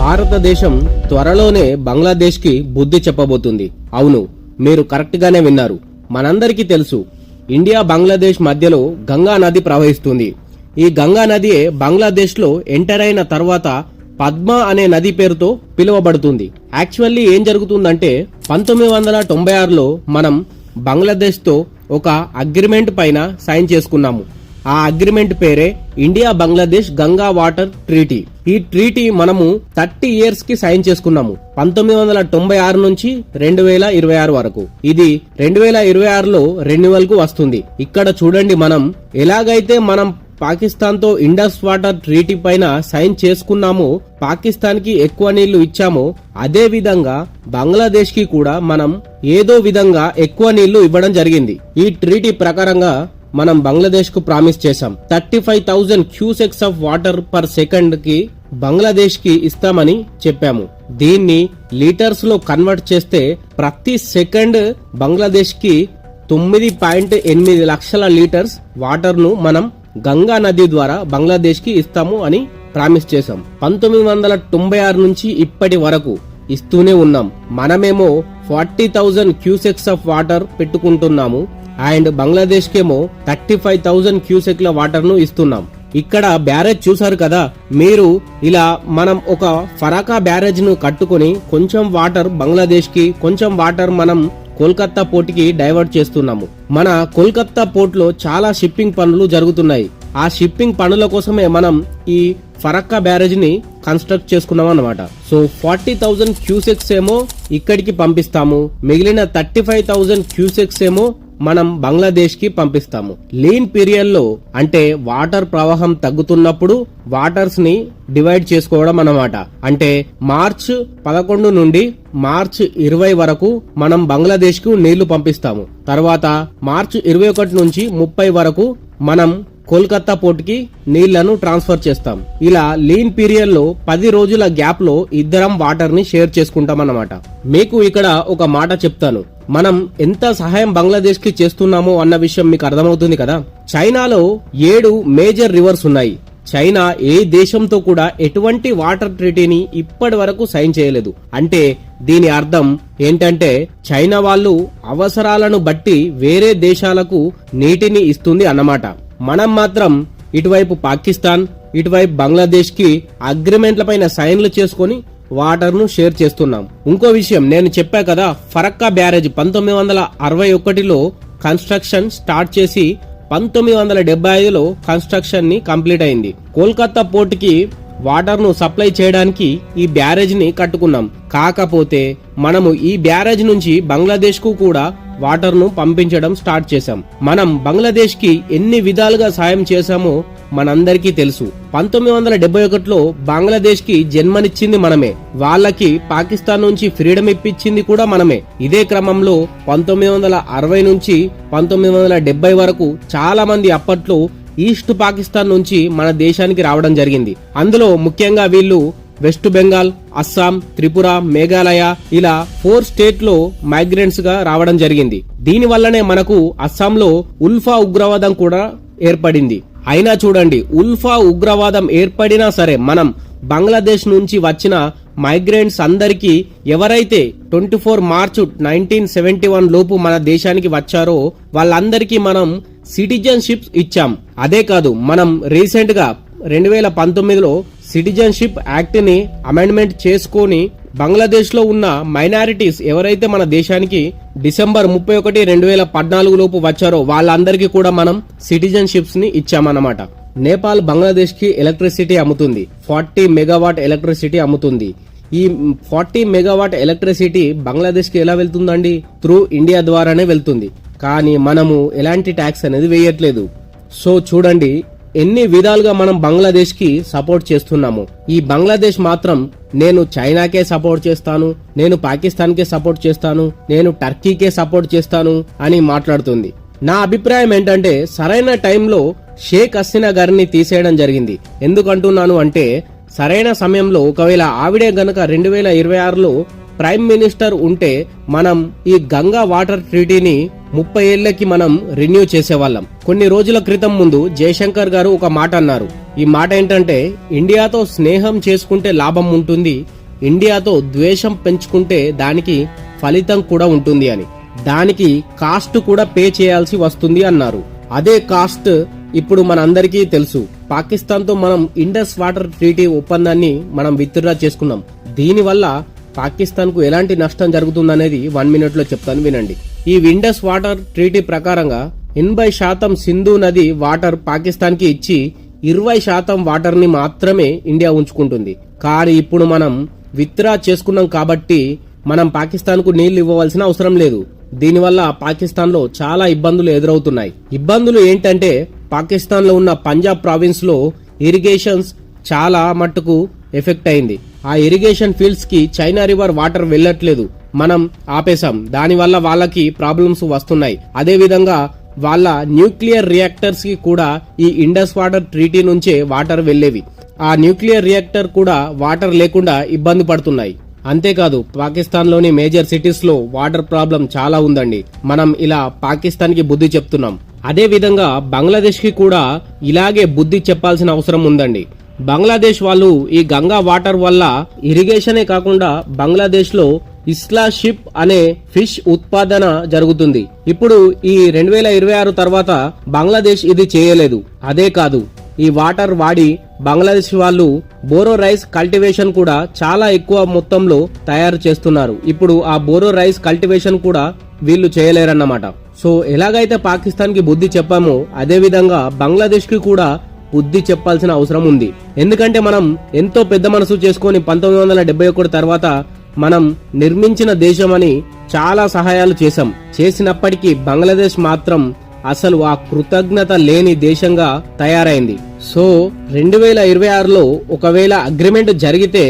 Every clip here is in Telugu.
భారతదేశం త్వరలోనే బంగ్లాదేశ్ కి బుద్ధి చెప్పబోతుంది. అవును, మీరు కరెక్ట్ గానే విన్నారు. మనందరికీ తెలుసు, ఇండియా బంగ్లాదేశ్ మధ్యలో గంగా నది ప్రవహిస్తుంది. ఈ గంగా నదియే బంగ్లాదేశ్ లో ఎంటర్ అయిన తర్వాత పద్మ అనే నది పేరుతో పిలువబడుతుంది. యాక్చువల్లీ ఏం జరుగుతుందంటే 1996లో మనం బంగ్లాదేశ్ తో ఒక అగ్రిమెంట్ పైన సైన్ చేసుకున్నాము. ఆ అగ్రిమెంట్ పేరే India Bangladesh Ganga water treaty. ఈ ట్రీటీ మనము 30 ఇయర్స్ కి సైన్ చేసుకున్నాము. 1996 నుంచి 2026 వరకు. ఇది 2026లో రెన్యువల్ కు వస్తుంది. ఇక్కడ చూడండి, మనం ఎలాగైతే మనం పాకిస్తాన్ తో ఇండస్ వాటర్ ట్రీటీ పైన సైన్ చేసుకున్నామో, పాకిస్తాన్ కి ఎక్కువ నీళ్లు ఇచ్చామో, అదే విధంగా బంగ్లాదేశ్ కి కూడా మనం ఏదో విధంగా ఎక్కువ నీళ్లు ఇవ్వడం జరిగింది. ఈ ట్రీటీ ప్రకారంగా మనం బంగ్లాదేశ్ కు ప్రామిస్ చేశాం. 35,000 cusecs of water per second కి బంగ్లాదేశ్ కి ఇస్తామని చెప్పాము. దీన్ని లీటర్స్ లో కన్వర్ట్ చేస్తే ప్రతి సెకండ్ బంగ్లాదేశ్ కి 9.8 లక్షల లీటర్స్ వాటర్ ను మనం గంగా నది ద్వారా బంగ్లాదేశ్ కి ఇస్తాము అని ప్రామిస్ చేశాం. 1996 నుంచి ఇప్పటి వరకు ఇస్తూనే ఉన్నాం. మనమేమో 40,000 క్యూసెక్స్ ఆఫ్ వాటర్ పెట్టుకుంటున్నాము అండ్ బంగ్లాదేశ్ కేమో 35,000 క్యూసెక్ల వాటర్ ను ఇస్తున్నాం. ఇక్కడ బ్యారేజ్ చూసారు కదా మీరు, ఇలా మనం ఒక ఫరాకా బ్యారేజ్ ను కట్టుకుని కొంచెం వాటర్ బంగ్లాదేశ్ కి, కొంచెం వాటర్ మనం కోల్కతా పోర్ట్ కి డైవర్ట్ చేస్తున్నాము. మన కోల్కతా పోర్ట్ లో చాలా షిప్పింగ్ పనులు జరుగుతున్నాయి. ఆ షిప్పింగ్ పనుల కోసమే మనం ఈ ఫరక్కా బ్యారేజ్ ని కన్స్ట్రక్ట్ చేసుకున్నాం అన్నమాట. సో 40,000 క్యూసెక్స్ ఏమో ఇక్కడికి పంపిస్తాము, మిగిలిన 35,000 క్యూసెక్స్ ఏమో మనం బంగ్లాదేశ్ కి పంపిస్తాము. లీన్ పీరియడ్ లో అంటే వాటర్ ప్రవాహం తగ్గుతున్నప్పుడు వాటర్స్ ని డివైడ్ చేసుకోవడం అన్నమాట. అంటే మార్చ్ 11 నుండి మార్చ్ 20 వరకు మనం బంగ్లాదేశ్ కు నీళ్లు పంపిస్తాము. తర్వాత మార్చ్ 21 నుంచి 30 వరకు మనం కోల్కతా పోర్ట్ కి నీళ్లను ట్రాన్స్ఫర్ చేస్తాం. ఇలా లీన్ పీరియడ్ లో 10 రోజుల గ్యాప్ లో ఇద్దరం వాటర్ ని షేర్ చేసుకుంటాం అన్నమాట. మీకు ఇక్కడ ఒక మాట చెప్తాను, మనం ఎంత సహాయం బంగ్లాదేశ్ కి చేస్తున్నామో అన్న విషయం మీకు అర్థమవుతుంది కదా. చైనాలో 7 మేజర్ రివర్స్ ఉన్నాయి. చైనా ఏ దేశంతో కూడా ఎటువంటి వాటర్ ట్రీటీని ఇప్పటి వరకు సైన్ చేయలేదు. అంటే దీని అర్థం ఏంటంటే చైనా వాళ్ళు అవసరాలను బట్టి వేరే దేశాలకు నీటిని ఇస్తుంది అన్నమాట. మనం మాత్రం ఇటువైపు పాకిస్తాన్, ఇటువైపు బంగ్లాదేశ్ కి అగ్రిమెంట్ల పైన సైన్లు చేసుకుని వాటర్ ను షేర్ చేస్తున్నాం. ఇంకో విషయం నేను చెప్పా కదా, ఫరక్కా బ్యారేజ్ 1961లో కన్స్ట్రక్షన్ స్టార్ట్ చేసి 1975లో కన్స్ట్రక్షన్ ని కంప్లీట్ అయింది. కోల్కతా పోర్ట్ కి వాటర్ ను సప్లై చేయడానికి ఈ బ్యారేజ్ ని కట్టుకున్నాం. కాకపోతే మనము ఈ బ్యారేజ్ నుంచి బంగ్లాదేశ్ కు కూడా వాటర్ ను పంపించడం స్టార్ట్ చేశాం. మనం బంగ్లాదేశ్ కి ఎన్ని విధాలుగా సాయం చేశామో మనందరికీ తెలుసు. 1971లో బంగ్లాదేశ్ కి జన్మనిచ్చింది మనమే, వాళ్ళకి పాకిస్తాన్ నుంచి ఫ్రీడమ్ ఇప్పించింది కూడా మనమే. ఇదే క్రమంలో 1960 నుంచి 1970 వరకు చాలా మంది అప్పట్లో ఈస్ట్ పాకిస్తాన్ నుంచి మన దేశానికి రావడం జరిగింది. అందులో ముఖ్యంగా వీళ్ళు వెస్ట్ బెంగాల్, అస్సాం, త్రిపుర, మేఘాలయ ఇలా 4 స్టేట్ లో మైగ్రెంట్స్ గా రావడం జరిగింది. దీని వల్లనే మనకు అస్సాంలో ఉల్ఫా ఉగ్రవాదం కూడా ఏర్పడింది. అయినా చూడండి, ఉల్ఫా ఉగ్రవాదం ఏర్పడినా సరే మనం బంగ్లాదేశ్ నుంచి వచ్చిన మైగ్రెంట్స్ అందరికీ ఎవరైతే 24 మార్చ్ 1971 లోపు మన దేశానికి వచ్చారో వాళ్ళందరికీ మనం సిటిజన్షిప్ ఇచ్చాం. అదే కాదు, మనం రీసెంట్ గా 2019లో సిటిజన్షిప్ యాక్ట్ ని అమెండ్మెంట్ చేసుకుని బంగ్లాదేశ్ లో ఉన్న మైనారిటీస్ ఎవరైతే మన దేశానికి డిసెంబర్ 31, 2014 లోపు వచ్చారో వాళ్ళందరికీ కూడా మనం సిటిజన్షిప్స్ ని ఇచ్చామన్నమాట. నేపాల్ బంగ్లాదేశ్ కి ఎలక్ట్రిసిటీ అమ్ముతుంది, 40 మెగావాట్ ఎలక్ట్రిసిటీ అమ్ముతుంది. ఈ 40 మెగావాట్ ఎలక్ట్రిసిటీ బంగ్లాదేశ్ కి ఎలా వెళ్తుందండి? త్రూ ఇండియా ద్వారానే వెళ్తుంది. కానీ మనము ఎలాంటి ట్యాక్స్ అనేది వేయట్లేదు. సో చూడండి ఎన్ని విధాలుగా మనం బంగ్లాదేశ్ కి సపోర్ట్ చేస్తున్నాము. ఈ బంగ్లాదేశ్ మాత్రం నేను చైనాకే సపోర్ట్ చేస్తాను, నేను పాకిస్తాన్ కే సపోర్ట్ చేస్తాను, నేను టర్కీకే సపోర్ట్ చేస్తాను అని మాట్లాడుతుంది. నా అభిప్రాయం ఏంటంటే సరైన టైంలో షేక్ హసీనా గారిని తీసేయడం జరిగింది. ఎందుకంటున్నాను అంటే సరైన సమయంలో ఒకవేళ ఆవిడే గనక 2026లో ప్రైమ్ మినిస్టర్ ఉంటే మనం ఈ గంగా వాటర్ ట్రీటీని 30 ఏళ్లకి మనం రెన్యూ చేసేవాళ్ళం. కొన్ని రోజుల క్రితం ముందు జయశంకర్ గారు ఒక మాట అన్నారు. ఈ మాట ఏంటంటే, ఇండియాతో స్నేహం చేసుకుంటే లాభం ఉంటుంది, ఇండియాతో ద్వేషం పెంచుకుంటే దానికి ఫలితం కూడా ఉంటుంది అని. దానికి కాస్ట్ కూడా పే చేయాల్సి వస్తుంది అన్నారు. అదే కాస్ట్ ఇప్పుడు మనందరికీ తెలుసు. పాకిస్తాన్ తో మనం ఇండస్ వాటర్ ట్రీటీ ఒప్పందాన్ని మనం విత్డ్రా చేసుకున్నాం. దీనివల్ల పాకిస్తాన్ కు ఎలాంటి నష్టం జరుగుతుందనేది 1 minute లో చెప్తాను, వినండి. ఈ ఇండస్ వాటర్ ట్రీటీ ప్రకారంగా 80% సింధు నది వాటర్ పాకిస్తాన్ కి ఇచ్చి 20% వాటర్ ని మాత్రమే ఇండియా ఉంచుకుంటుంది. కానీ ఇప్పుడు మనం విత్డ్రా చేసుకున్నాం కాబట్టి మనం పాకిస్తాన్ కు నీళ్లు ఇవ్వవలసిన అవసరం లేదు. దీనివల్ల పాకిస్తాన్ లో చాలా ఇబ్బందులు ఎదురవుతున్నాయి. ఇబ్బందులు ఏంటంటే, పాకిస్తాన్ లో ఉన్న పంజాబ్ ప్రావిన్స్ లో ఇరిగేషన్స్ చాలా మట్టుకు ఎఫెక్ట్ అయింది. ఆ ఇరిగేషన్ ఫీల్డ్స్ కి చైనా రివర్ వాటర్ వెళ్లట్లేదు, మనం ఆపేశాం. దానివల్ల వాళ్ళకి ప్రాబ్లమ్స్ వస్తున్నాయి. అదే విధంగా వాళ్ళ న్యూక్లియర్ రియాక్టర్స్ కి కూడా ఈ ఇండస్ వాటర్ ట్రీటీ నుంచే వాటర్ వెళ్లేవి. ఆ న్యూక్లియర్ రియాక్టర్ కూడా వాటర్ లేకుండా ఇబ్బంది పడుతున్నాయి. అంతేకాదు, పాకిస్తాన్ లోని మేజర్ సిటీస్ లో వాటర్ ప్రాబ్లం చాలా ఉందండి. మనం ఇలా పాకిస్తాన్ కి బుద్ధి చెప్తున్నాం. అదే విధంగా బంగ్లాదేశ్ కి కూడా ఇలాగే బుద్ధి చెప్పాల్సిన అవసరం ఉందండి. బంగ్లాదేశ్ వాళ్ళు ఈ గంగా వాటర్ వల్ల ఇరిగేషనే కాకుండా బంగ్లాదేశ్ లో ఇస్లా షిప్ అనే ఫిష్ ఉత్పాదన జరుగుతుంది. ఇప్పుడు ఈ 2026 తర్వాత బంగ్లాదేశ్ ఇది చేయలేదు. అదే కాదు, ఈ వాటర్ వాడి బంగ్లాదేశ్ వాళ్ళు బోరో రైస్ కల్టివేషన్ కూడా చాలా ఎక్కువ మొత్తంలో తయారు చేస్తున్నారు. ఇప్పుడు ఆ బోరో రైస్ కల్టివేషన్ కూడా వీళ్ళు చేయలేరన్నమాట. సో ఎలాగైతే పాకిస్తాన్ కి బుద్ధి చెప్పామో అదే విధంగా బంగ్లాదేశ్ కి కూడా బుద్ధి చెప్పాల్సిన అవసరం ఉంది. ఎందుకంటే మనం ఎంతో పెద్ద మనసు చేసుకుని 1971 తర్వాత మనం నిర్మించిన దేశమని చాలా సహాయాలు చేసినప్పటికీ బంగ్లాదేశ్ మాత్రం అసలు ఆ కృతజ్ఞత లేని దేశంగా తయారైంది. సో 2026లో ఒకవేళ అగ్రిమెంట్ జరిగితే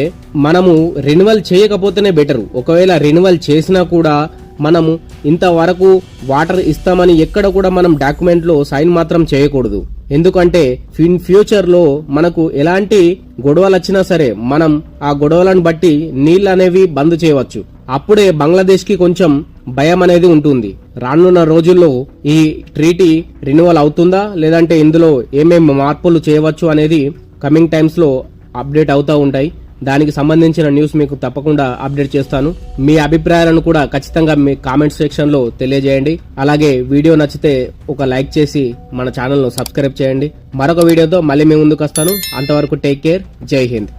మనము రెన్యువల్ చేయకపోతేనే బెటర్. ఒకవేళ రెన్యువల్ చేసినా కూడా మనము ఇంతవరకు వాటర్ ఇస్తామని ఎక్కడ కూడా మనం డాక్యుమెంట్ లో సైన్ మాత్రం చేయకూడదు. ఎందుకంటే ఫ్యూచర్ లో మనకు ఎలాంటి గొడవలు వచ్చినా సరే మనం ఆ గొడవలను బట్టి నీళ్ళు అనేవి బంద్ చేయవచ్చు. అప్పుడే బంగ్లాదేశ్ కి కొంచెం భయం అనేది ఉంటుంది. రానున్న రోజుల్లో ఈ ట్రీటీ రెన్యువల్ అవుతుందా లేదంటే ఇందులో ఏమేమి మార్పులు చేయవచ్చు అనేది కమింగ్ టైమ్స్ లో అప్డేట్ అవుతూ ఉంటాయి. దానికి సంబంధించిన న్యూస్ మీకు తప్పకుండా అప్డేట్ చేస్తాను. మీ అభిప్రాయాలను కూడా ఖచ్చితంగా మీ కామెంట్ సెక్షన్ లో తెలియజేయండి. అలాగే వీడియో నచ్చితే ఒక లైక్ చేసి మన ఛానల్ ను సబ్స్క్రైబ్ చేయండి. మరొక వీడియోతో మళ్ళీ మీ ముందుకు వస్తాను. అంతవరకు టేక్ కేర్. జై హింద్.